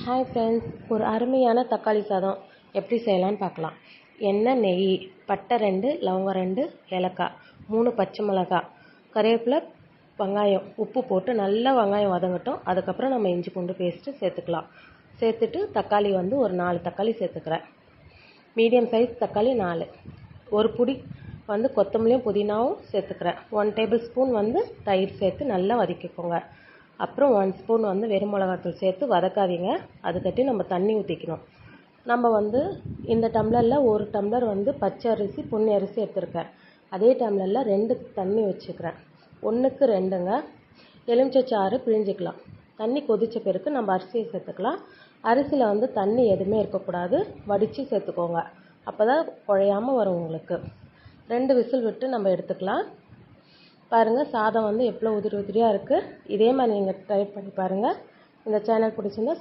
Hi friends, ஒரு அருமையான தக்காளி சாதம் எப்படி செய்யலான்னு பார்க்கலாம். எண்ணெய், நெய், பட்டை 2, லவங்கம் 2, ஏலக்காய் 3, பச்சை மிளகாய், கருவேப்பிலை, வெங்காயம், உப்பு போட்டு நல்லா வெங்காயம் வதங்கட்டும். அதுக்கப்புறம் நம்ம இஞ்சி பூண்டு பேஸ்ட்டு சேர்த்துக்கலாம். சேர்த்துட்டு தக்காளி ஒரு 4 தக்காளி சேர்த்துக்கிறேன். மீடியம் சைஸ் தக்காளி 4. ஒரு புடி கொத்தமல்லியும் புதினாவும் சேர்த்துக்கிறேன். 1 டேபிள் ஸ்பூன் தயிர் சேர்த்து நல்லா வதக்கிக்கோங்க. அப்புறம் 1 ஸ்பூன் வெறும் மிளகாத்தூள் சேர்த்து வதக்காதீங்க. அதுக்கட்டி நம்ம தண்ணி ஊற்றிக்கணும். நம்ம இந்த டம்ளரில் 1 டம்ளர் பச்சை அரிசி பொன்னி அரிசி எடுத்துருக்கேன். அதே டம்ளரில் 2 தண்ணி வச்சுக்கிறேன். 1க்கு 2ங்க. எலுமிச்சை சாறு பிழிஞ்சிக்கலாம். தண்ணி கொதித்த பிறகு நம்ம அரிசியை சேர்த்துக்கலாம். அரிசியில் தண்ணி எதுவுமே இருக்கக்கூடாது, வடித்து சேர்த்துக்கோங்க. அப்போ தான் குழையாமல் வரும் உங்களுக்கு. 2 விசில் விட்டு நம்ம எடுத்துக்கலாம். பாருங்கள், சாதம் எவ்வளோ உதிரி உதிரியாக இருக்குது. இதே மாதிரி நீங்கள் ட்ரை பண்ணி பாருங்கள். இந்த சேனல் பிடிச்சிருந்தா